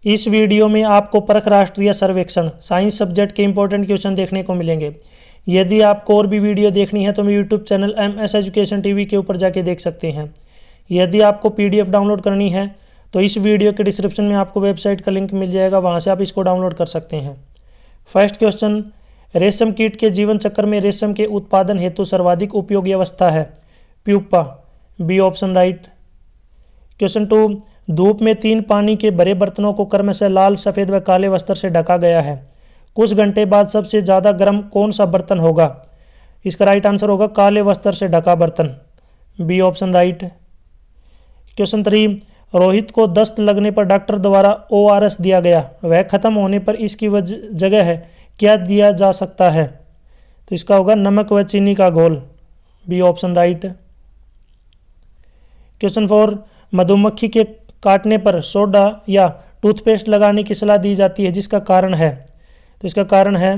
इस वीडियो में आपको परख राष्ट्रीय सर्वेक्षण साइंस सब्जेक्ट के इंपॉर्टेंट क्वेश्चन देखने को मिलेंगे। यदि आपको और भी वीडियो देखनी है तो मेरे YouTube channel MS education TV के ऊपर जाके देख सकते हैं। यदि आपको PDF डाउनलोड करनी है तो इस वीडियो के डिस्क्रिप्शन में आपको वेबसाइट का लिंक मिल जाएगा, वहाँ से आप इसको डाउनलोड कर सकते हैं। फर्स्ट क्वेश्चन, रेशम कीट के जीवन चक्र में रेशम के उत्पादन हेतु सर्वाधिक उपयोगी अवस्था है pupa, B option right. Question 2, धूप में 3 पानी के भरे बर्तनों को क्रमशः लाल, सफ़ेद व काले वस्त्र से ढका गया है। कुछ घंटे बाद सबसे ज़्यादा गर्म कौन सा बर्तन होगा? इसका राइट आंसर होगा काले वस्त्र से ढका बर्तन, B option right. Question 3, Rohit को दस्त लगने पर डॉक्टर द्वारा ORS दिया गया, वह खत्म होने पर इसकी जगह क्या दिया जा सकता है? तो इसका होगा नमक व चीनी का घोल, बी ऑप्शन राइट। क्वेश्चन 4, मधुमक्खी के काटने पर सोडा या टूथपेस्ट लगाने की सलाह दी जाती है, जिसका कारण है? तो इसका कारण है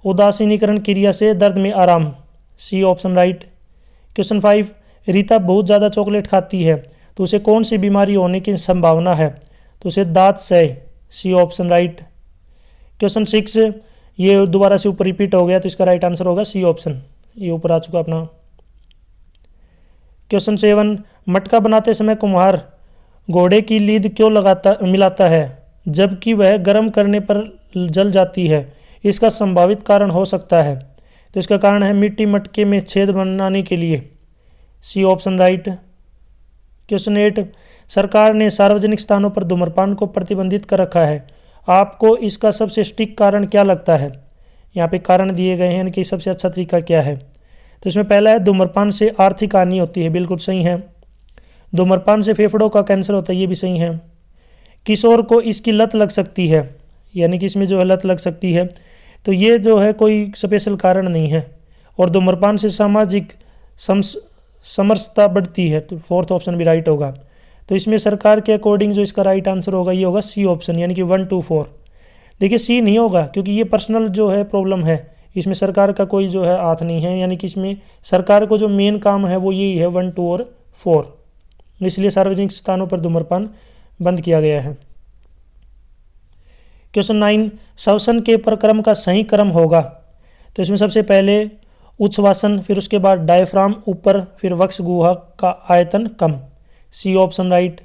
उदासीनीकरण क्रिया से दर्द में आराम, C option right. Question 5, Rita बहुत ज़्यादा चॉकलेट खाती है तो उसे कौन सी बीमारी होने की संभावना है? तो उसे दांत क्षय, सी ऑप्शन राइट। क्वेश्चन 6, ये दोबारा से ऊपर रिपीट हो गया तो इसका राइट आंसर होगा सी ऑप्शन, ये ऊपर आ चुका अपना। क्वेश्चन 7, मटका बनाते समय कुम्हार घोड़े की लीद क्यों मिलाता है जबकि वह गर्म करने पर जल जाती है? इसका संभावित कारण हो सकता है? तो इसका कारण है मिट्टी मटके में छेद बनाने के लिए, सी ऑप्शन राइट। क्वेश्चन 8, सरकार ने सार्वजनिक स्थानों पर धूम्रपान को प्रतिबंधित कर रखा है, आपको इसका सबसे सटीक कारण क्या लगता है? यहाँ पे कारण दिए गए हैं, यानी कि सबसे अच्छा तरीका क्या है? तो इसमें पहला है धूम्रपान से आर्थिक हानि होती है, बिल्कुल सही है। धूम्रपान से फेफड़ों का कैंसर होता है, ये भी सही है। किशोर को इसकी लत लग सकती है, यानी कि इसमें जो है लत लग सकती है, तो ये जो है कोई स्पेशल कारण नहीं है। और धूम्रपान से सामाजिक समरसता बढ़ती है, तो फोर्थ ऑप्शन भी राइट होगा। तो इसमें सरकार के अकॉर्डिंग जो इसका राइट आंसर होगा ये होगा सी ऑप्शन, यानी कि 1, 2, 4। देखिए सी नहीं होगा क्योंकि ये पर्सनल जो है प्रॉब्लम है, इसमें सरकार का कोई जो है हाथ नहीं है, यानी कि इसमें सरकार को जो मेन काम है वो यही है 1, 2 और 4, इसलिए सार्वजनिक स्थानों पर धूम्रपान बंद किया गया है। क्वेश्चन 9, श्वसन के प्रक्रम का सही क्रम होगा? तो इसमें सबसे पहले उच्छ्वासन, फिर उसके बाद डायफ्राम ऊपर, फिर वक्ष गुहा का आयतन कम, C option right.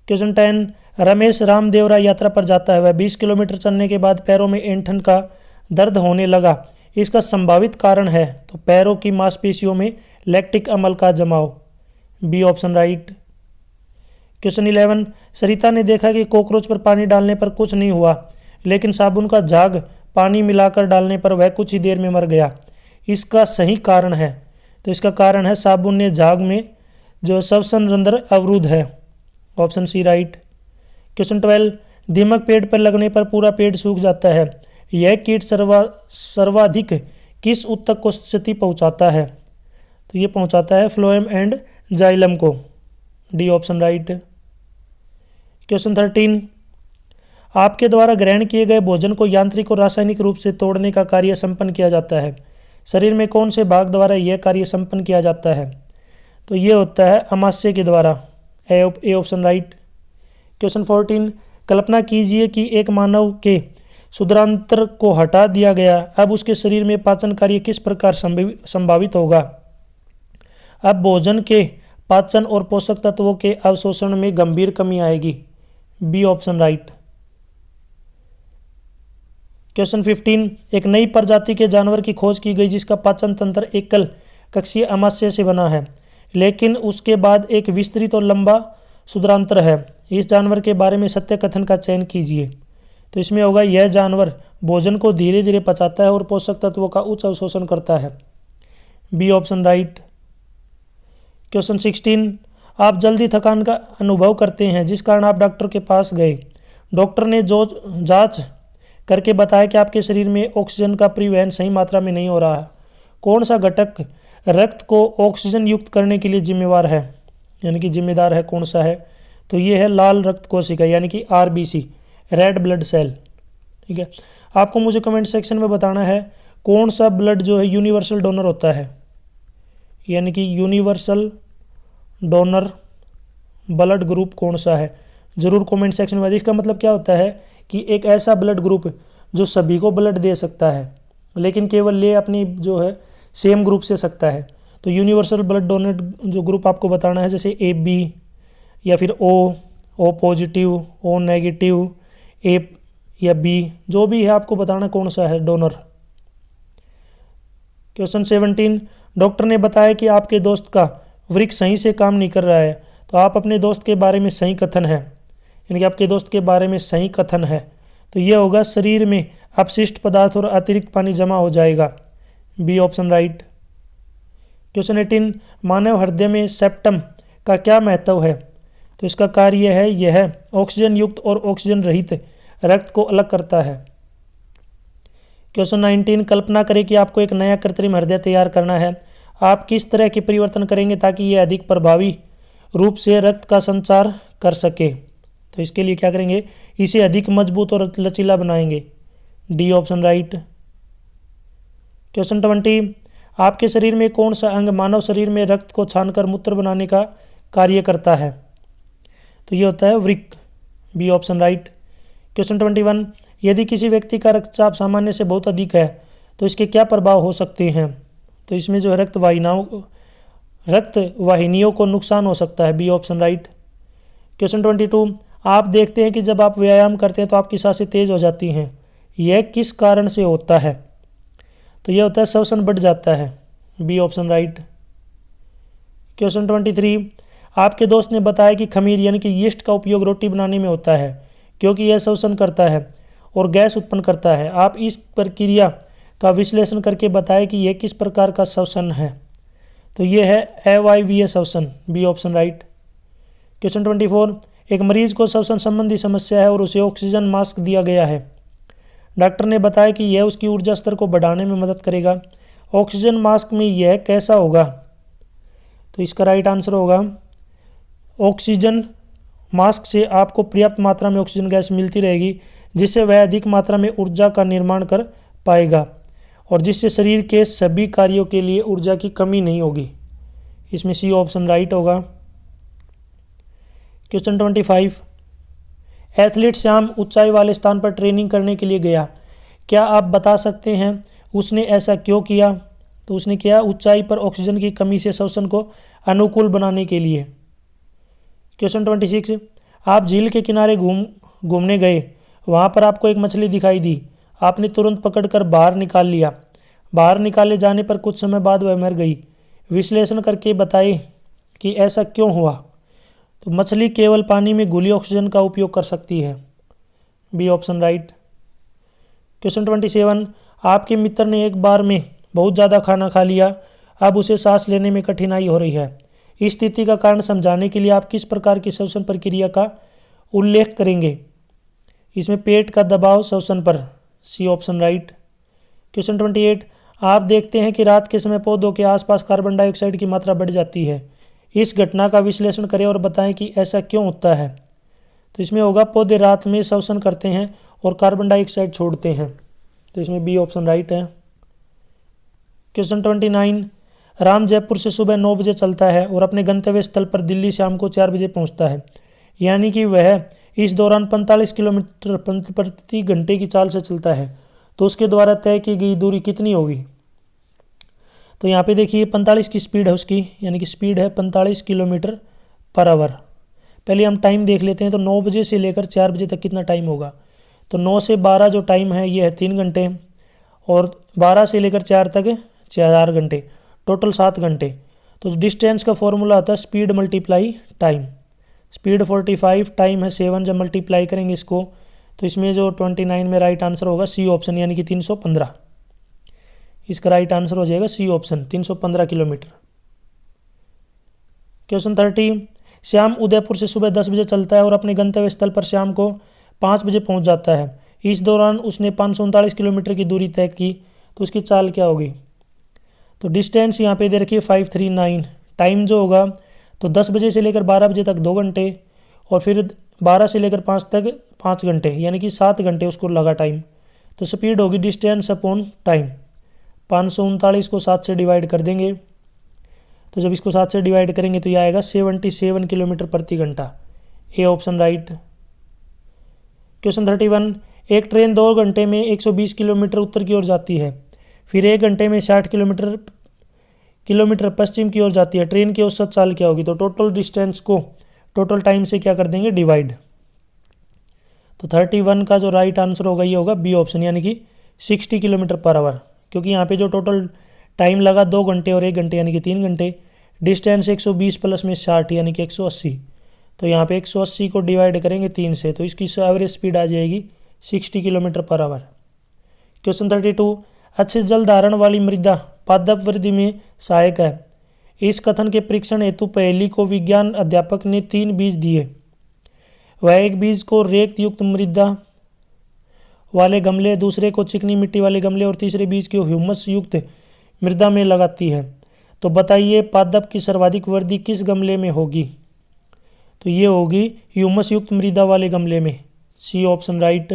Question 10, Ramesh Ramdevra यात्रा पर जाता है, वह 20 किलोमीटर चलने के बाद पैरों में ऐंठन का दर्द होने लगा, इसका संभावित कारण है? तो पैरों की मांसपेशियों में लैक्टिक अम्ल का जमाव, बी ऑप्शन राइट। क्वेश्चन 11, सरिता ने देखा कि कॉकरोच पर पानी डालने पर कुछ नहीं हुआ, लेकिन साबुन का झाग पानी मिलाकर डालने पर वह कुछ ही देर में मर गया, इसका सही कारण है? तो इसका कारण है साबुन ने झाग में जो श्वसन रंध्र अवरुद्ध है, ऑप्शन सी राइट। क्वेश्चन 12, दीमक पेड़ पर लगने पर पूरा पेड़ सूख जाता है, यह कीट सर्वाधिक किस ऊतक को क्षति पहुंचाता है? तो ये पहुंचाता है फ्लोएम एंड जाइलम को, डी ऑप्शन राइट। क्वेश्चन 13, आपके द्वारा ग्रहण किए गए भोजन को यांत्रिक और रासायनिक रूप से तोड़ने का कार्य संपन्न किया जाता है, शरीर में कौन से भाग द्वारा यह कार्य संपन्न किया जाता है? तो ये होता है अमाशय के द्वारा, ए ऑप्शन राइट। क्वेश्चन 14, कल्पना कीजिए कि एक मानव के क्षुद्रांत्र को हटा दिया गया, अब उसके शरीर में पाचन कार्य किस प्रकार संभावित होगा? अब भोजन के पाचन और पोषक तत्वों के अवशोषण में गंभीर कमी आएगी, बी ऑप्शन राइट। क्वेश्चन 15, एक नई प्रजाति के जानवर की खोज की गई जिसका पाचन तंत्र एकल कक्षीय अमाशय से बना है, लेकिन उसके बाद एक विस्तृत और लंबा क्षुद्रांत्र है, इस जानवर के बारे में सत्य कथन का चयन कीजिए। तो इसमें होगा यह जानवर भोजन को धीरे धीरे पचाता है और पोषक तत्वों का उच्च अवशोषण करता है, बी ऑप्शन राइट। क्वेश्चन 16, आप जल्दी थकान का अनुभव करते हैं जिस कारण आप डॉक्टर के पास गए, डॉक्टर ने जो जांच करके बताया कि आपके शरीर में ऑक्सीजन का परिवहन सही मात्रा में नहीं हो रहा है, कौन सा घटक रक्त को ऑक्सीजन युक्त करने के लिए जिम्मेवार है, यानी कि जिम्मेदार है, कौन सा है? तो ये है लाल रक्त कोशिका, यानी कि RBC, रेड ब्लड सेल। ठीक है, आपको मुझे कमेंट सेक्शन में बताना है कौन सा ब्लड जो है यूनिवर्सल डोनर होता है, यानी कि यूनिवर्सल डोनर ब्लड ग्रुप कौन सा है ज़रूर कमेंट सेक्शन में। इसका मतलब क्या होता है कि एक ऐसा ब्लड ग्रुप जो सभी को ब्लड दे सकता है, लेकिन केवल ये अपनी जो है सेम ग्रुप से सकता है। तो यूनिवर्सल ब्लड डोनर जो ग्रुप आपको बताना है, जैसे AB या फिर O positive, O negative, A या B, जो भी है आपको बताना कौन सा है डोनर। क्वेश्चन 17, डॉक्टर ने बताया कि आपके दोस्त का वृक्क सही से काम नहीं कर रहा है, तो आप अपने दोस्त के बारे में सही कथन है, यानी कि आपके दोस्त के बारे में सही कथन है, तो यह होगा शरीर में अपशिष्ट पदार्थ और अतिरिक्त पानी जमा हो जाएगा, बी ऑप्शन राइट। क्वेश्चन 18, मानव हृदय में सेप्टम का क्या महत्व है, तो इसका कार्य है यह ऑक्सीजन युक्त और ऑक्सीजन रहित रक्त को अलग करता है। क्वेश्चन 19, कल्पना करें कि आपको एक नया कृत्रिम हृदय तैयार करना है, आप किस तरह के परिवर्तन करेंगे ताकि यह अधिक प्रभावी रूप से रक्त का संचार कर सके। तो इसके लिए क्या करेंगे, इसे अधिक मजबूत और लचीला बनाएंगे, डी ऑप्शन राइट। क्वेश्चन 20, आपके शरीर में कौन सा अंग मानव शरीर में रक्त को छानकर मूत्र बनाने का कार्य करता है, तो ये होता है वृक्क, बी ऑप्शन राइट। क्वेश्चन 21, यदि किसी व्यक्ति का रक्तचाप सामान्य से बहुत अधिक है तो इसके क्या प्रभाव हो सकते हैं, तो इसमें जो है रक्त वाहिनियों को नुकसान हो सकता है, बी ऑप्शन राइट। क्वेश्चन 22, आप देखते हैं कि जब आप व्यायाम करते हैं तो आपकी सांसें तेज हो जाती हैं, यह किस कारण से होता है, तो यह होता है श्वसन बढ़ जाता है, बी ऑप्शन राइट। क्वेश्चन 23, आपके दोस्त ने बताया कि खमीर यानी कि यीस्ट का उपयोग रोटी बनाने में होता है क्योंकि यह श्वसन करता है और गैस उत्पन्न करता है, आप इस प्रक्रिया का विश्लेषण करके बताएं कि यह किस प्रकार का श्वसन है, तो यह है अवायवीय श्वसन, बी ऑप्शन राइट। क्वेश्चन 24, एक मरीज को श्वसन संबंधी समस्या है और उसे ऑक्सीजन मास्क दिया गया है, डॉक्टर ने बताया कि यह उसकी ऊर्जा स्तर को बढ़ाने में मदद करेगा, ऑक्सीजन मास्क में यह कैसा होगा, तो इसका राइट आंसर होगा ऑक्सीजन मास्क से आपको पर्याप्त मात्रा में ऑक्सीजन गैस मिलती रहेगी जिससे वह अधिक मात्रा में ऊर्जा का निर्माण कर पाएगा और जिससे शरीर के सभी कार्यों के लिए ऊर्जा की कमी नहीं होगी, इसमें सी ऑप्शन राइट होगा। क्वेश्चन 25, एथलीट श्याम ऊंचाई वाले स्थान पर ट्रेनिंग करने के लिए गया, क्या आप बता सकते हैं उसने ऐसा क्यों किया, तो उसने किया ऊंचाई पर ऑक्सीजन की कमी से श्वसन को अनुकूल बनाने के लिए। क्वेश्चन 26, आप झील के किनारे घूमने गए, वहाँ पर आपको एक मछली दिखाई दी, आपने तुरंत पकड़कर बाहर निकाल लिया, बाहर निकाले जाने पर कुछ समय बाद वह मर गई, विश्लेषण करके बताएं कि ऐसा क्यों हुआ, तो मछली केवल पानी में घुली ऑक्सीजन का उपयोग कर सकती है, बी ऑप्शन राइट। क्वेश्चन 27, आपके मित्र ने एक बार में बहुत ज़्यादा खाना खा लिया, अब उसे सांस लेने में कठिनाई हो रही है, इस स्थिति का कारण समझाने के लिए आप किस प्रकार की श्वसन प्रक्रिया का उल्लेख करेंगे, इसमें पेट का दबाव श्वसन पर, सी ऑप्शन राइट। क्वेश्चन 28, आप देखते हैं कि रात के समय पौधों के आसपास कार्बन डाइऑक्साइड की मात्रा बढ़ जाती है, इस घटना का विश्लेषण करें और बताएं कि ऐसा क्यों होता है, तो इसमें होगा पौधे रात में श्वसन करते हैं और कार्बन डाइऑक्साइड छोड़ते हैं, तो इसमें बी ऑप्शन राइट है। क्वेश्चन 29, राम जयपुर से सुबह 9 बजे चलता है और अपने गंतव्य स्थल पर दिल्ली शाम को 4 बजे पहुंचता है, यानी कि वह इस दौरान 45 किलोमीटर प्रति घंटे की चाल से चलता है, तो उसके द्वारा तय की गई दूरी कितनी होगी, तो यहाँ पे देखिए 45 की स्पीड है उसकी, यानी कि स्पीड है 45 किलोमीटर पर आवर। पहले हम टाइम देख लेते हैं, तो 9 बजे से लेकर 4 बजे तक कितना टाइम होगा, तो 9 से 12 जो टाइम है ये है 3 घंटे और 12 से लेकर 4 तक 4 घंटे, टोटल 7 घंटे। तो डिस्टेंस का फॉर्मूला होता है speed multiply time, speed 45, time है 7, जब मल्टीप्लाई करेंगे इसको तो इसमें जो 29 में राइट आंसर होगा सी ऑप्शन, यानी कि 315, इसका राइट आंसर हो जाएगा C option 315 kilometre. Question 30, Shyam Udaipur से सुबह 10 बजे चलता है और अपने गंतव्य स्थल पर शाम को 5 बजे पहुंच जाता है, इस दौरान उसने 539 किलोमीटर की दूरी तय की, तो उसकी चाल क्या होगी, तो डिस्टेंस यहाँ पे दे रखी है 539, टाइम जो होगा तो 10 बजे से लेकर 12 बजे तक 2 घंटे और फिर 12 से लेकर 5 तक 5 घंटे, यानी कि 7 घंटे उसको लगा टाइम, तो स्पीड होगी डिस्टेंस अपॉन टाइम, 539 को 7 से डिवाइड कर देंगे, तो जब इसको 7 से डिवाइड करेंगे तो ये आएगा 77 किलोमीटर प्रति घंटा, ए ऑप्शन राइट। क्वेश्चन 31, एक ट्रेन 2 घंटे में 120 किलोमीटर उत्तर की ओर जाती है, फिर 1 घंटे में 60 किलोमीटर पश्चिम की ओर जाती है। ट्रेन की औसत चाल क्या होगी? तो टोटल डिस्टेंस को टोटल टाइम से क्या कर देंगे? डिवाइड। तो 31 का जो राइट आंसर होगा ये होगा बी ऑप्शन, यानी कि 60 किलोमीटर पर आवर, क्योंकि यहाँ पे जो टोटल टाइम लगा 2 घंटे और 1 घंटे यानी कि 3 घंटे, डिस्टेंस 120 प्लस में 60 यानी कि 180। तो यहाँ पे 180 को डिवाइड करेंगे 3 से, तो इसकी एवरेज स्पीड आ जाएगी 60 किलोमीटर पर आवर। क्वेश्चन 32, अच्छे जल धारण वाली मृदा पादप वृद्धि में सहायक है। इस कथन के परीक्षण हेतु पहेली को विज्ञान अध्यापक ने 3 बीज दिए। वह एक बीज को रेत युक्त मृदा वाले गमले, दूसरे को चिकनी मिट्टी वाले गमले और तीसरे बीज को ह्यूमस युक्त मृदा में लगाती है। तो बताइए पादप की सर्वाधिक वृद्धि किस गमले में होगी? तो ये होगी ह्यूमस युक्त मृदा वाले गमले में, सी ऑप्शन राइट।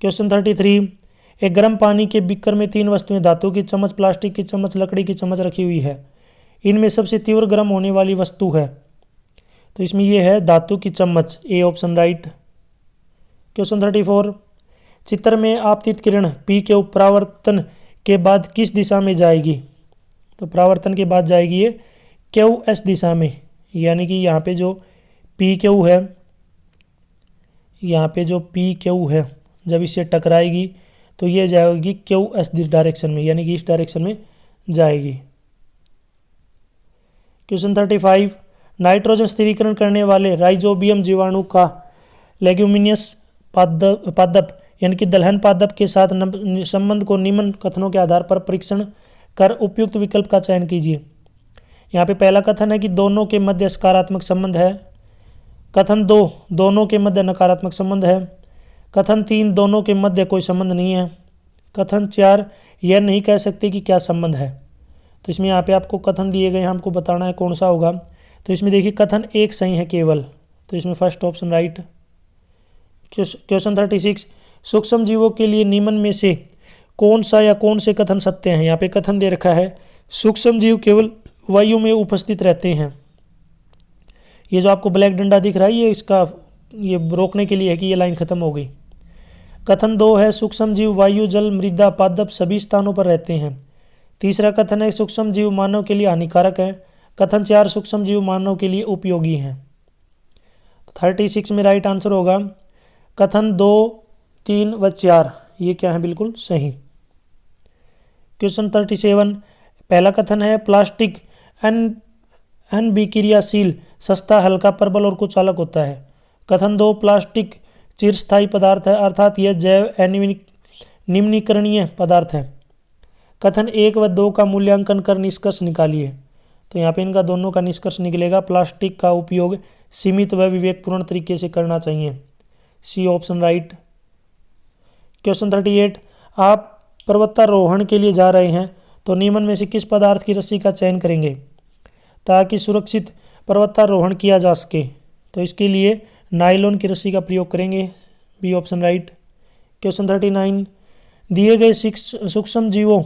क्वेश्चन 33, एक गर्म पानी के बीकर में 3 वस्तुएं धातु की चम्मच, प्लास्टिक की चम्मच, लकड़ी की चम्मच रखी हुई है। इनमें सबसे तीव्र गर्म होने वाली वस्तु है। तो इसमें यह है धातु की चम्मच, ए ऑप्शन राइट। क्वेश्चन 34, चित्र में आपतित किरण पी के परावर्तन के बाद किस दिशा में जाएगी? तो परावर्तन के बाद जाएगी ये क्यू एस दिशा में, यानी कि यहाँ पे जो पी क्यू है, यहाँ पे जो पी क्यू है जब इससे टकराएगी तो ये जाएगी क्यू एस डायरेक्शन में, यानी कि इस डायरेक्शन में जाएगी। क्वेश्चन 35, नाइट्रोजन स्थिरीकरण करने वाले राइजोबियम जीवाणु का लेग्यूमिनियस पादप यानी कि दलहन पादप के साथ संबंध को निम्न कथनों के आधार पर परीक्षण कर उपयुक्त विकल्प का चयन कीजिए। यहाँ पे पहला कथन है कि दोनों के मध्य सकारात्मक संबंध है। कथन 2, दोनों के मध्य नकारात्मक संबंध है। कथन 3, दोनों के मध्य कोई संबंध नहीं है। कथन 4, यह नहीं कह सकते कि क्या संबंध है। तो इसमें यहाँ पे आपको कथन दिए गए हैं, हमको बताना है कौन सा होगा। तो इसमें देखिए कथन 1 सही है केवल, तो इसमें फर्स्ट ऑप्शन राइट। क्वेश्चन 36, सूक्ष्म जीवों के लिए निम्न में से कौन सा या कौन से कथन सत्य हैं? यहाँ पे कथन दे रखा है सूक्ष्म जीव केवल वायु में उपस्थित रहते हैं। ये जो आपको ब्लैक डंडा दिख रहा है ये रोकने के लिए है कि ये लाइन खत्म हो गई। कथन 2 है सूक्ष्म जीव वायु, जल, मृदा, पादप सभी स्थानों पर रहते हैं। तीसरा कथन है सूक्ष्म जीव मानव के लिए हानिकारक है। कथन 4, सूक्ष्म जीव मानव के लिए उपयोगी हैं। 36 में राइट आंसर होगा कथन 2, 3 व 4, ये क्या है? बिल्कुल सही। क्वेश्चन 37, पहला कथन है प्लास्टिक अनभिक्रियाशील, सस्ता, हल्का, प्रबल और कुचालक होता है। कथन 2, प्लास्टिक चिरस्थायी पदार्थ है, अर्थात यह जैव निम्नीकरणीय पदार्थ है। कथन 1 व 2 का मूल्यांकन कर निष्कर्ष निकालिए। तो यहाँ पे इनका दोनों का निष्कर्ष निकलेगा प्लास्टिक का उपयोग सीमित व विवेकपूर्ण तरीके से करना चाहिए, सी ऑप्शन राइट। क्वेश्चन 38, आप पर्वतारोहण के लिए जा रहे हैं तो निम्न में से किस पदार्थ की रस्सी का चयन करेंगे ताकि सुरक्षित पर्वतारोहण किया जा सके? तो इसके लिए नायलॉन की रस्सी का प्रयोग करेंगे, बी ऑप्शन राइट। क्वेश्चन 39, दिए गए सूक्ष्म जीवों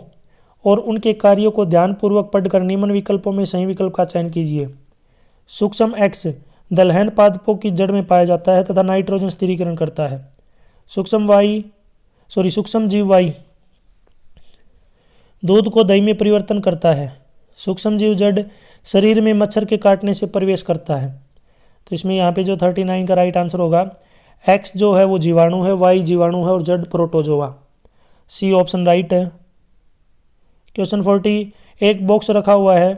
और उनके कार्यों को ध्यानपूर्वक पढ़कर निम्न विकल्पों में सही विकल्प का चयन कीजिए। सूक्ष्म एक्स दलहन पादपों की जड़ में पाया जाता है तथा नाइट्रोजन स्थिरीकरण करता है। सूक्ष्म जीव वाई दूध को दही में परिवर्तन करता है। सूक्ष्म जीव जड़ शरीर में मच्छर के काटने से प्रवेश करता है। तो इसमें यहाँ पे जो 39 का राइट आंसर होगा एक्स जो है वो जीवाणु है, वाई जीवाणु है और जड़ प्रोटोजोआ, सी ऑप्शन राइट है। क्वेश्चन 40, एक बॉक्स रखा हुआ है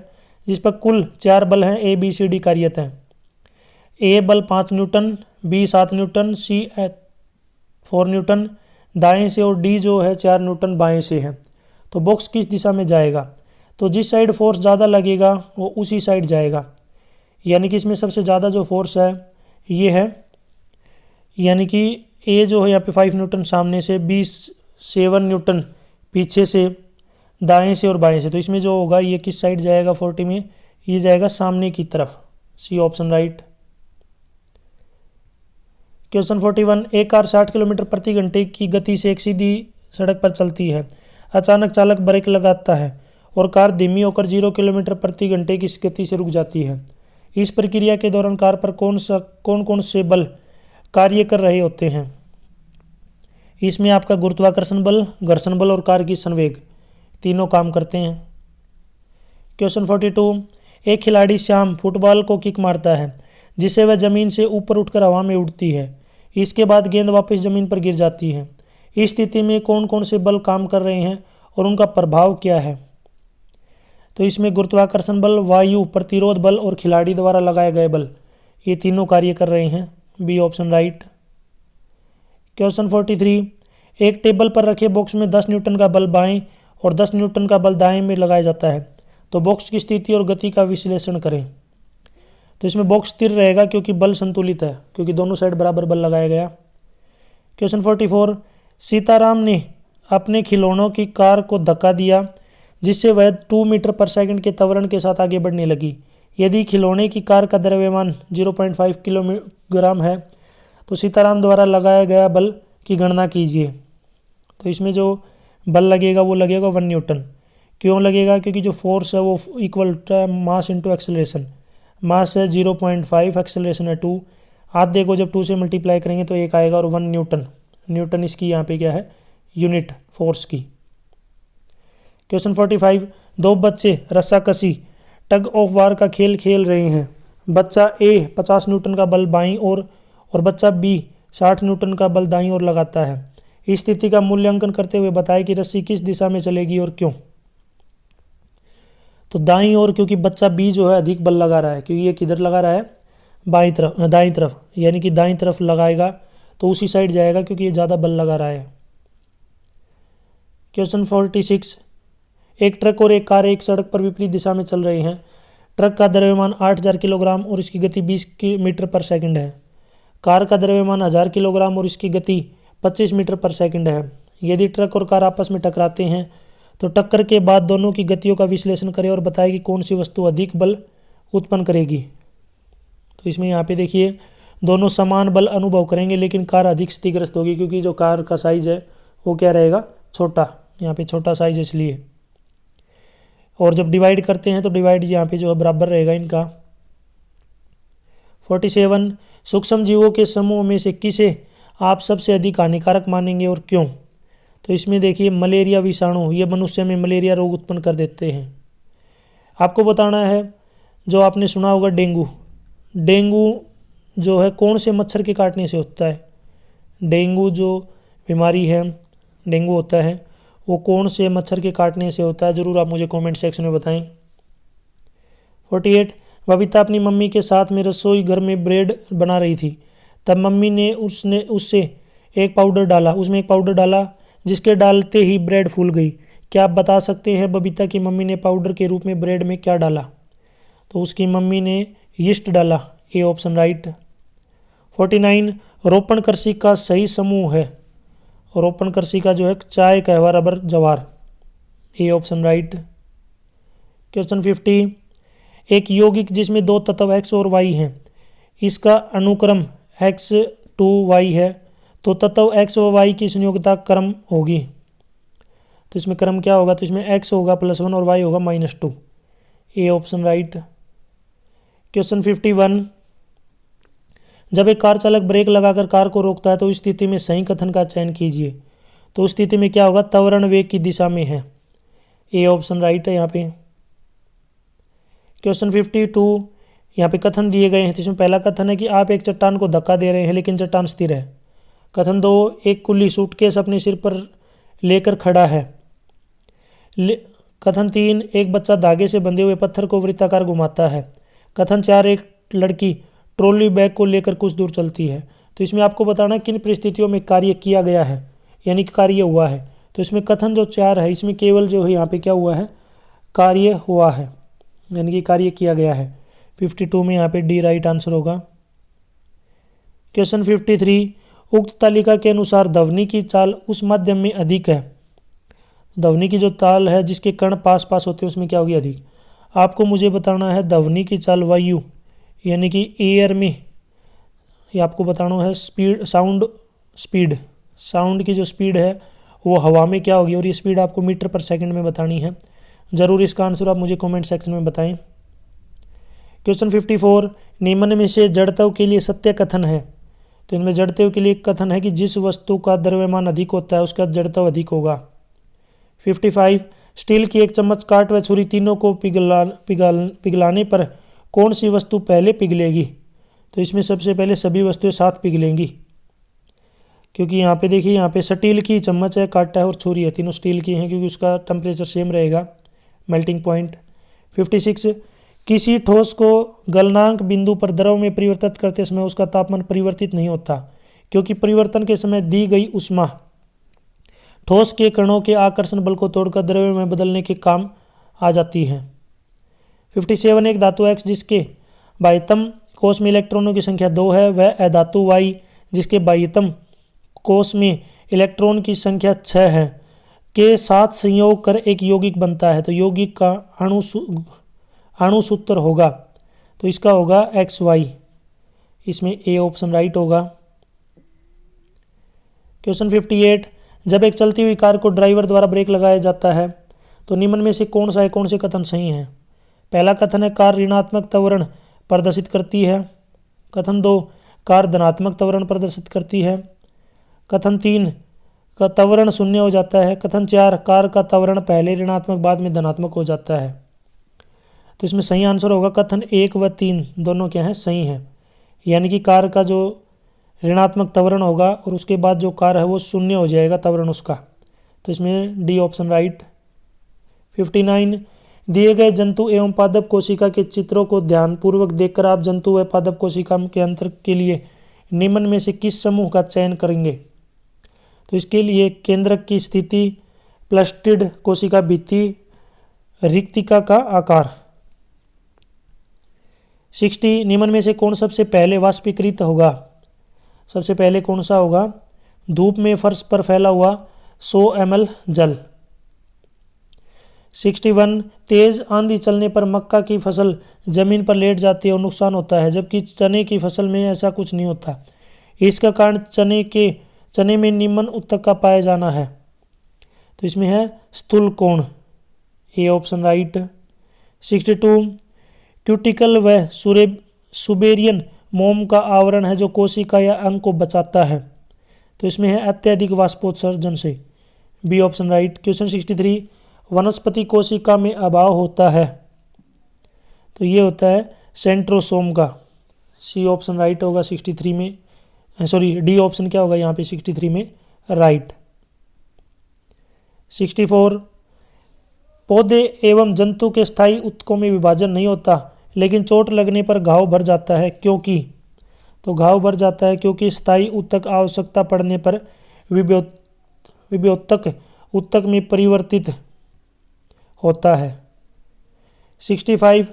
जिस पर कुल 4 बल हैं, ए बी सी डी कार्यरत हैं। ए बल 5 न्यूटन, बी 7 न्यूटन, सी 4 न्यूटन दाएं से और डी जो है 4 न्यूटन बाएं से है। तो बॉक्स किस दिशा में जाएगा? तो जिस साइड फोर्स ज़्यादा लगेगा वो उसी साइड जाएगा, यानी कि इसमें सबसे ज़्यादा जो फोर्स है ये है, यानी कि ए जो है यहाँ पे 5 न्यूटन सामने से, बी 7 न्यूटन पीछे से, दाएं से और बाएं से। तो इसमें जो होगा ये किस साइड जाएगा 40 में? ये जाएगा सामने की तरफ, सी ऑप्शन राइट। क्वेश्चन 41, एक कार 60 किलोमीटर प्रति घंटे की गति से एक सीधी सड़क पर चलती है। अचानक चालक ब्रेक लगाता है और कार धीमी होकर 0 किलोमीटर प्रति घंटे की गति से रुक जाती है। इस प्रक्रिया के दौरान कार पर कौन कौन से बल कार्य कर रहे होते हैं? इसमें आपका गुरुत्वाकर्षण बल, घर्षण बल और कार की संवेग तीनों काम करते हैं। क्वेश्चन 42, एक खिलाड़ी श्याम फुटबॉल को किक मारता है जिससे वह जमीन से ऊपर उठकर हवा में उड़ती है। इसके बाद गेंद वापस जमीन पर गिर जाती है। इस स्थिति में कौन कौन से बल काम कर रहे हैं और उनका प्रभाव क्या है? तो इसमें गुरुत्वाकर्षण बल, वायु प्रतिरोध बल और खिलाड़ी द्वारा लगाए गए बल, ये तीनों कार्य कर रहे हैं। B option right. क्वेश्चन 43, एक टेबल पर रखे बॉक्स में 10 न्यूटन का बल बाएं और 10 न्यूटन का बल दाएं में लगाया जाता है, तो बॉक्स की स्थिति और गति का विश्लेषण करें। तो इसमें बॉक्स स्थिर रहेगा क्योंकि बल संतुलित है, क्योंकि दोनों साइड बराबर बल लगाया गया। क्वेश्चन 44, सीताराम ने अपने खिलौनों की कार को धक्का दिया जिससे वह 2 मीटर पर सेकंड के त्वरण के साथ आगे बढ़ने लगी। यदि खिलौने की कार का द्रव्यमान 0.5 किलोग्राम है तो सीताराम द्वारा लगाया गया बल की गणना कीजिए। तो इसमें जो बल लगेगा वो लगेगा 1 न्यूटन। क्यों लगेगा? क्योंकि जो फोर्स है वो इक्वल होता है मास इंटू एक्सेलरेशन। मास है 0.5, एक्सेलरेशन है 2। आधे को जब 2 से मल्टीप्लाई करेंगे तो 1 आएगा और 1 न्यूटन। न्यूटन इसकी यहाँ पे क्या है? यूनिट फोर्स की। क्वेश्चन 45, दो बच्चे रस्साकसी टग ऑफ वार का खेल खेल रहे हैं। बच्चा ए 50 न्यूटन का बल बाईं ओर और बच्चा बी 60 न्यूटन का बल दाईं ओर लगाता है। इस स्थिति का मूल्यांकन करते हुए बताएं कि रस्सी किस दिशा में चलेगी और क्यों। तो दाईं ओर, क्योंकि बच्चा बी जो है अधिक बल लगा रहा है, क्योंकि ये किधर लगा रहा है? दाईं तरफ, यानी कि दाईं तरफ लगाएगा तो उसी साइड जाएगा क्योंकि ये ज़्यादा बल लगा रहा है। क्वेश्चन 46, एक ट्रक और एक कार एक सड़क पर विपरीत दिशा में चल रहे हैं। ट्रक का द्रव्यमान 8000 किलोग्राम और इसकी गति 20 मीटर पर सेकंड है। कार का द्रव्यमान 1000 किलोग्राम और इसकी गति 25 मीटर पर सेकंड है। यदि ट्रक और कार आपस में टकराते हैं तो टक्कर के बाद दोनों की गतियों का विश्लेषण करें और बताएं कि कौन सी वस्तु अधिक बल उत्पन्न करेगी। तो इसमें यहाँ पे देखिए दोनों समान बल अनुभव करेंगे, लेकिन कार अधिक क्षतिग्रस्त होगी क्योंकि जो कार का साइज है वो क्या रहेगा? छोटा। यहाँ पे छोटा साइज इसलिए। और जब डिवाइड करते हैं तो डिवाइड यहाँ पे जो है बराबर रहेगा इनका। 47, सूक्ष्म जीवों के समूह में से किसे आप सबसे अधिक हानिकारक मानेंगे और क्यों? तो इसमें देखिए मलेरिया विषाणु, ये मनुष्य में मलेरिया रोग उत्पन्न कर देते हैं। आपको बताना है, जो आपने सुना होगा डेंगू। डेंगू जो है कौन से मच्छर के काटने से होता है? डेंगू जो बीमारी है, डेंगू होता है, वो कौन से मच्छर के काटने से होता है? ज़रूर आप मुझे कमेंट सेक्शन में बताएं। 48, बबीता अपनी मम्मी के साथ में रसोई घर में ब्रेड बना रही थी। तब मम्मी ने उसमें एक पाउडर डाला जिसके डालते ही ब्रेड फूल गई। क्या आप बता सकते हैं बबीता की मम्मी ने पाउडर के रूप में ब्रेड में क्या डाला? तो उसकी मम्मी ने यीस्ट डाला। A option right. 49, रोपण कृषि का सही समूह है। रोपण कृषि का जो है चाय, कहवा, रबर, जवार। A option right. क्वेश्चन 50, एक यौगिक जिसमें 2 तत्व x और y हैं, इसका अनुक्रम x2y है, तो तत्व x और y की संयोगिता क्रम होगी। तो इसमें क्रम क्या होगा? तो इसमें x होगा +1 और y होगा -2। A option right. क्वेश्चन 51, जब एक कार चालक ब्रेक लगाकर कार को रोकता है तो इस स्थिति में सही कथन का चयन कीजिए। तो उस स्थिति में क्या होगा? त्वरण वेग की दिशा में है। ए ऑप्शन राइट है यहाँ पे। क्वेश्चन 52, यहाँ पे कथन दिए गए हैं। तो इसमें पहला कथन है कि आप एक चट्टान को धक्का दे रहे हैं लेकिन चट्टान स्थिर है। कथन 2, एक कुल्ली सूटकेस अपने सिर पर लेकर खड़ा है। कथन 3, एक बच्चा धागे से बंधे हुए पत्थर को वृत्ताकार घुमाता है। कथन 4, एक लड़की ट्रॉली बैग को लेकर कुछ दूर चलती है। तो इसमें आपको बताना किन परिस्थितियों में कार्य किया गया है, यानी कि कार्य हुआ है। तो इसमें कथन जो 4 है, इसमें केवल जो है यहाँ पे क्या हुआ है? कार्य हुआ है, यानी कि कार्य किया गया है। 52 में यहाँ पे डी राइट आंसर होगा। क्वेश्चन 53, उक्त तालिका के अनुसार ध्वनि की चाल उस माध्यम में अधिक है। ध्वनि की जो ताल है जिसके कण पास पास होते हैं उसमें क्या होगी? अधिक। आपको मुझे बताना है ध्वनि की चाल वायु, यानी कि एयर में, ये आपको बताना है स्पीड, साउंड की जो स्पीड है वो हवा में क्या होगी, और ये स्पीड आपको मीटर पर सेकंड में बतानी है। ज़रूर इसका आंसर आप मुझे कमेंट सेक्शन में बताएं। क्वेश्चन 54, निम्न में से जड़त्व के लिए सत्य कथन है। तो इनमें जड़त्व के लिए एक कथन है कि जिस वस्तु का द्रव्यमान अधिक होता है उसका जड़त्व अधिक होगा। 55, स्टील की एक चम्मच, काट व छुरी तीनों को पिघलाने पर कौन सी वस्तु पहले पिघलेगी। तो इसमें सबसे पहले सभी वस्तुएं साथ पिघलेंगी, क्योंकि यहाँ पे देखिए, यहाँ पे स्टील की चम्मच है, कांटा है और छुरी है, तीनों स्टील की हैं क्योंकि उसका टेम्परेचर सेम रहेगा, मेल्टिंग पॉइंट। 56, किसी ठोस को गलनांक बिंदु पर द्रव में परिवर्तित करते समय उसका तापमान परिवर्तित नहीं होता, क्योंकि परिवर्तन के समय दी गई ऊष्मा ठोस के कणों के आकर्षण बल को तोड़कर द्रव्य में बदलने के काम आ जाती है। 57, एक धातु X जिसके बाह्यतम कोश में इलेक्ट्रॉनों की संख्या 2 है, वह अधातु Y जिसके बाह्यतम कोश में इलेक्ट्रॉन की संख्या 6 है के साथ संयोग कर एक यौगिक बनता है। तो यौगिक का अणुसूत्र होगा, तो इसका होगा XY। इसमें ए ऑप्शन राइट होगा। क्वेश्चन 58, जब एक चलती हुई कार को ड्राइवर द्वारा ब्रेक लगाया जाता है तो निम्न में से कौन से कथन सही हैं। पहला कथन है कार ऋणात्मक त्वरण प्रदर्शित करती है। कथन 2, कार धनात्मक त्वरण प्रदर्शित करती है। कथन 3, का त्वरण शून्य हो जाता है। कथन 4, कार का त्वरण पहले ऋणात्मक बाद में धनात्मक हो जाता है। तो इसमें सही आंसर होगा कथन 1 व 3 दोनों क्या हैं, सही हैं। यानी कि कार का जो ऋणात्मक त्वरण होगा और उसके बाद जो कार है वो शून्य हो जाएगा त्वरण उसका। तो इसमें डी ऑप्शन राइट। 59, दिए गए जंतु एवं पादप कोशिका के चित्रों को ध्यानपूर्वक देखकर आप जंतु व पादप कोशिका के अंतर के लिए निम्न में से किस समूह का चयन करेंगे। तो इसके लिए केंद्रक की स्थिति, प्लस्टिड कोशिका भित्ति, रिक्तिका का आकार। 60, निम्न में से कौन सबसे पहले वाष्पीकृत होगा। सबसे पहले कौन सा होगा, धूप में फर्श पर फैला हुआ 100 ml जल। 61, तेज आंधी चलने पर मक्का की फसल जमीन पर लेट जाती है और नुकसान होता है, जबकि चने की फसल में ऐसा कुछ नहीं होता। इसका कारण चने में निम्न उत्तक का पाया जाना है। तो इसमें है स्थूल कोण, ए ऑप्शन राइट। 62, क्यूटिकल व सुबेरियन मोम का आवरण है जो कोशिका या अंग को बचाता है। तो इसमें है अत्यधिक वाष्पोत्सर्जन से, बी ऑप्शन राइट। क्वेश्चन 63, वनस्पति कोशिका में अभाव होता है। तो ये होता है सेंट्रोसोम का, सी ऑप्शन राइट होगा 63 में, सॉरी डी ऑप्शन क्या होगा यहाँ पे 63 में राइट। 64, पौधे एवं जंतु के स्थायी उत्तकों में विभाजन नहीं होता, लेकिन चोट लगने पर घाव भर जाता है, क्योंकि। तो घाव भर जाता है क्योंकि स्थायी उत्तक आवश्यकता पड़ने पर विभोत्तक उत्तक में परिवर्तित होता है। 65,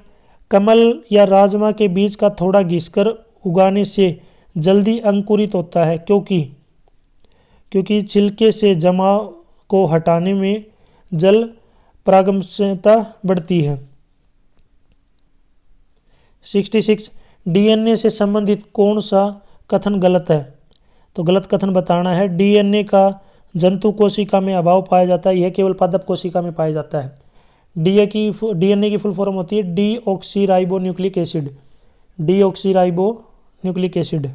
कमल या राजमा के बीज का थोड़ा घिसकर उगाने से जल्दी अंकुरित होता है, क्योंकि छिलके से जमाव को हटाने में जल पारगम्यता बढ़ती है। 66, डीएनए से संबंधित कौन सा कथन गलत है। तो गलत कथन बताना है। डीएनए का जंतु कोशिका में अभाव पाया जाता है, यह केवल पादप कोशिका में पाया जाता है। डीएनए की फुल फॉर्म होती है डीऑक्सीराइबोन्यूक्लिक एसिड, डीऑक्सीराइबोन्यूक्लिक एसिड।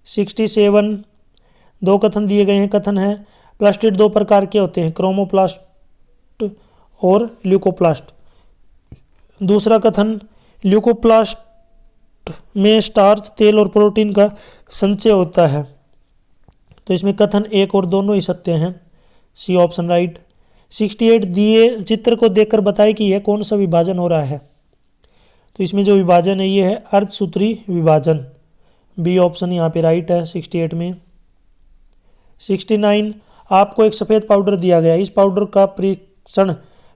67, दो कथन दिए गए हैं। कथन है प्लास्टिड दो प्रकार के होते हैं, क्रोमोप्लास्ट और ल्यूकोप्लास्ट। दूसरा कथन, ल्यूकोप्लास्ट में स्टार्च, तेल और प्रोटीन का संचय होता है। तो इसमें कथन एक और दोनों ही सत्य हैं, सी ऑप्शन राइट। 68, दिए चित्र को देखकर बताए कि यह कौन सा विभाजन हो रहा है। तो इसमें जो विभाजन है ये है अर्धसूत्री विभाजन, बी ऑप्शन यहाँ पे राइट है 68 में। 69, आपको एक सफ़ेद पाउडर दिया गया, इस पाउडर का परीक्षण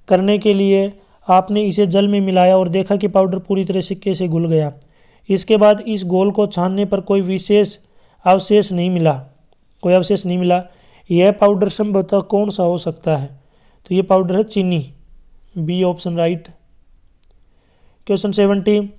करने के लिए आपने इसे जल में मिलाया और देखा कि पाउडर पूरी तरह सिक्के से घुल गया। इसके बाद इस घोल को छानने पर कोई अवशेष नहीं मिला। यह पाउडर संभवतः कौन सा हो सकता है। तो ये पाउडर है चीनी, बी ऑप्शन राइट। क्वेश्चन 70,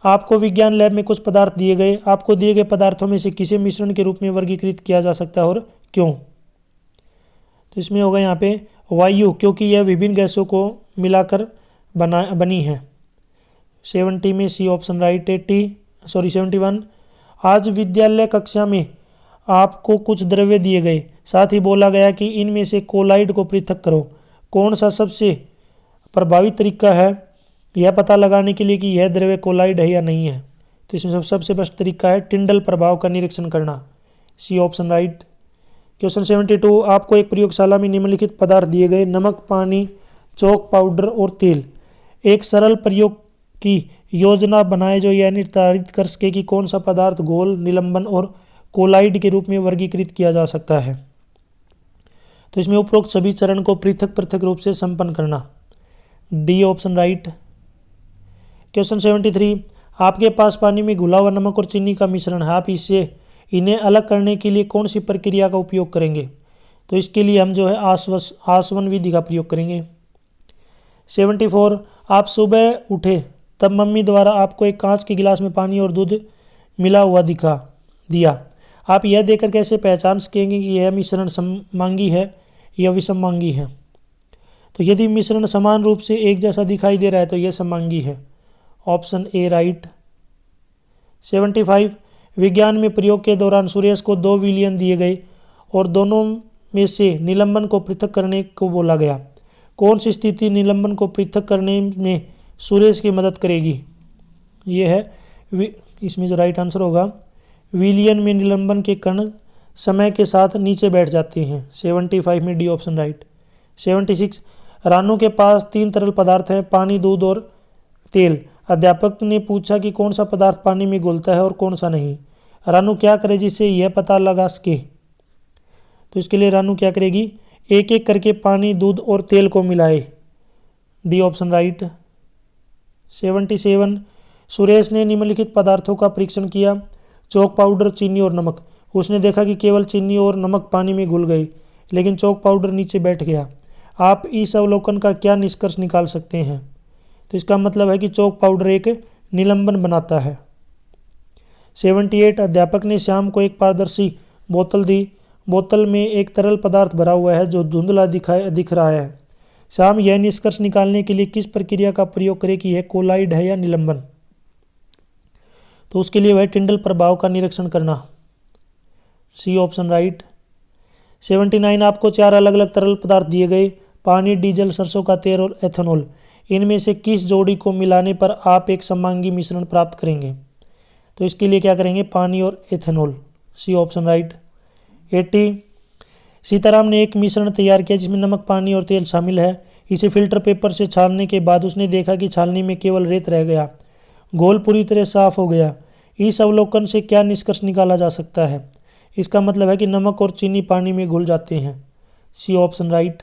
आपको विज्ञान लैब में कुछ पदार्थ दिए गए, आपको दिए गए पदार्थों में से किसे मिश्रण के रूप में वर्गीकृत किया जा सकता है और क्यों। तो इसमें होगा यहाँ पे वायु, क्योंकि यह विभिन्न गैसों को मिलाकर बनी है। 70 में सी ऑप्शन राइट। 71, आज विद्यालय कक्षा में आपको कुछ द्रव्य दिए गए, साथ ही बोला गया कि इनमें से कोलाइड को पृथक करो। कौन सा सबसे प्रभावी तरीका है यह पता लगाने के लिए कि यह द्रव्य कोलाइड है या नहीं है? तो इसमें सबसे बेस्ट तरीका है टिंडल प्रभाव का निरीक्षण करना, सी ऑप्शन राइट। क्वेश्चन 72, आपको एक प्रयोगशाला में निम्नलिखित पदार्थ दिए गए, नमक, पानी, चौक पाउडर और तेल। एक सरल प्रयोग की योजना बनाए जो यह निर्धारित कर सके कि कौन सा पदार्थ घोल, निलंबन और कोलाइड के रूप में वर्गीकृत किया जा सकता है। तो इसमें उपरोक्त सभी चरण को पृथक पृथक रूप से संपन्न करना, डी ऑप्शन राइट। क्वेश्चन 73, आपके पास पानी में घुला हुआ नमक और चीनी का मिश्रण है, आप इन्हें अलग करने के लिए कौन सी प्रक्रिया का उपयोग करेंगे? तो इसके लिए हम जो है आसवन विधि का प्रयोग करेंगे। 74, आप सुबह उठे तब मम्मी द्वारा आपको एक कांच के गिलास में पानी और दूध मिला हुआ दिया। आप यह देखकर कैसे पहचान सकेंगे कि यह मिश्रण सममांगी है या विषममांगी है? तो यदि मिश्रण समान रूप से एक जैसा दिखाई दे रहा है तो यह सममांगी है, ऑप्शन ए राइट। 75, विज्ञान में प्रयोग के दौरान सुरेश को 2 विलयन दिए गए और दोनों में से निलंबन को पृथक करने को बोला गया। कौन सी स्थिति निलंबन को पृथक करने में सुरेश की मदद करेगी? ये है इसमें जो राइट आंसर होगा, विलयन में निलंबन के कण समय के साथ नीचे बैठ जाते हैं, 75 में डी ऑप्शन राइट। 76, रानू के पास 3 तरल पदार्थ हैं, पानी, दूध और तेल। अध्यापक ने पूछा कि कौन सा पदार्थ पानी में घुलता है और कौन सा नहीं। रानू क्या करे जिससे यह पता लगा सके? तो इसके लिए रानू क्या करेगी, एक एक करके पानी, दूध और तेल को मिलाए, डी ऑप्शन राइट। 77, सुरेश ने निम्नलिखित पदार्थों का परीक्षण किया, चौक पाउडर, चीनी और नमक। उसने देखा कि केवल चीनी और नमक पानी में घुल गई, लेकिन चौक पाउडर नीचे बैठ गया। आप इस अवलोकन का क्या निष्कर्ष निकाल सकते हैं? तो इसका मतलब है कि चौक पाउडर एक निलंबन बनाता है। 78, अध्यापक ने श्याम को एक पारदर्शी बोतल दी। बोतल में एक तरल पदार्थ भरा हुआ है जो धुंधला दिख रहा है। श्याम यह निष्कर्ष निकालने के लिए किस प्रक्रिया का प्रयोग करे कि यह कोलाइड है या निलंबन? तो उसके लिए वह टिंडल प्रभाव का निरीक्षण करना, सी ऑप्शन राइट। 79, आपको 4 अलग अलग तरल पदार्थ दिए गए, पानी, डीजल, सरसों का तेल और एथेनॉल। इनमें से किस जोड़ी को मिलाने पर आप एक सममांगी मिश्रण प्राप्त करेंगे? तो इसके लिए क्या करेंगे, पानी और ethanol, C option right. 80, Sitaram ने एक मिश्रण तैयार किया जिसमें नमक, पानी और तेल शामिल है। इसे फिल्टर पेपर से छानने के बाद उसने देखा कि छाननी में केवल रेत रह गया, घोल पूरी तरह साफ हो गया। इस अवलोकन से क्या निष्कर्ष निकाला जा सकता है? इसका मतलब है कि नमक और चीनी पानी में घुल जाते हैं, सी ऑप्शन राइट।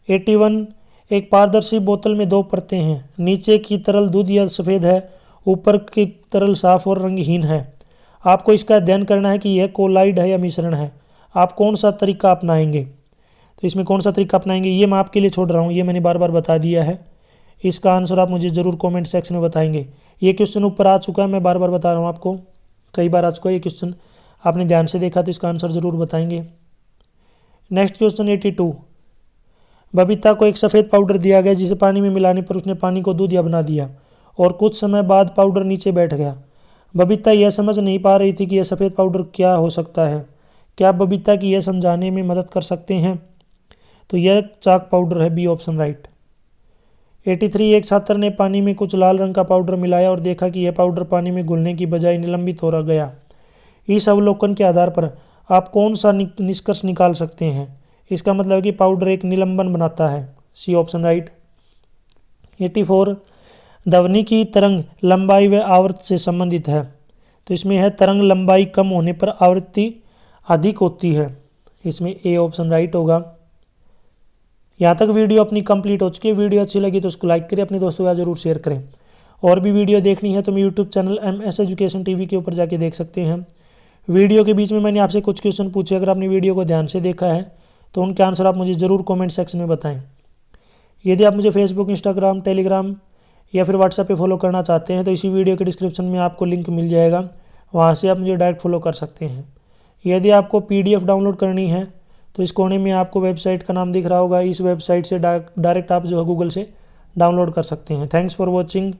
81, एक पारदर्शी बोतल में 2 परतें हैं, नीचे की तरल दूध या सफ़ेद है, ऊपर की तरल साफ और रंगहीन है। आपको इसका अध्ययन करना है कि यह कोलाइड है या मिश्रण है। आप कौन सा तरीका अपनाएंगे? तो इसमें कौन सा तरीका अपनाएंगे ये मैं आपके लिए छोड़ रहा हूँ, ये मैंने बार बार बता दिया है। इसका आंसर आप मुझे ज़रूर कमेंट सेक्शन में बताएंगे। ये क्वेश्चन ऊपर आ चुका है, मैं बार बार बता रहा हूँ आपको, कई बार आ चुका है ये क्वेश्चन, आपने ध्यान से देखा तो इसका आंसर ज़रूर बताएंगे। नेक्स्ट क्वेश्चन 82, बबीता को एक सफ़ेद पाउडर दिया गया जिसे पानी में मिलाने पर उसने पानी को दूधिया बना दिया और कुछ समय बाद पाउडर नीचे बैठ गया। बबीता यह समझ नहीं पा रही थी कि यह सफ़ेद पाउडर क्या हो सकता है। क्या आप बबीता की यह समझाने में मदद कर सकते हैं? तो यह चाक पाउडर है, बी ऑप्शन राइट। 83, एक छात्र ने पानी में कुछ लाल रंग का पाउडर मिलाया और देखा कि यह पाउडर पानी में घुलने की बजाय निलंबित हो गया। इस अवलोकन के आधार पर आप कौन सा निष्कर्ष निकाल सकते हैं? इसका मतलब है कि पाउडर एक निलंबन बनाता है, सी ऑप्शन राइट। 84, ध्वनि की तरंग लंबाई व आवृत्ति से संबंधित है। तो इसमें है तरंग लंबाई कम होने पर आवृत्ति अधिक होती है, इसमें ए ऑप्शन राइट होगा। यहाँ तक वीडियो अपनी कंप्लीट हो चुकी है। वीडियो अच्छी लगी तो उसको लाइक करें, अपने दोस्तों के साथ जरूर शेयर करें। और भी वीडियो देखनी है तो मैं YouTube channel MS education TV के ऊपर जाके देख सकते हैं। वीडियो के बीच में मैंने आपसे कुछ क्वेश्चन पूछे, अगर आपने वीडियो को ध्यान से देखा है तो उनके आंसर आप मुझे ज़रूर कमेंट सेक्शन में बताएं। यदि आप मुझे फेसबुक, इंस्टाग्राम, टेलीग्राम या फिर व्हाट्सएप पे फॉलो करना चाहते हैं तो इसी वीडियो के डिस्क्रिप्शन में आपको लिंक मिल जाएगा, वहाँ से आप मुझे डायरेक्ट फॉलो कर सकते हैं। यदि आपको PDF डाउनलोड करनी है तो इस कोने में आपको वेबसाइट का नाम दिख रहा होगा, इस वेबसाइट से डायरेक्ट आप जो है गूगल से डाउनलोड कर सकते हैं। Thanks for watching.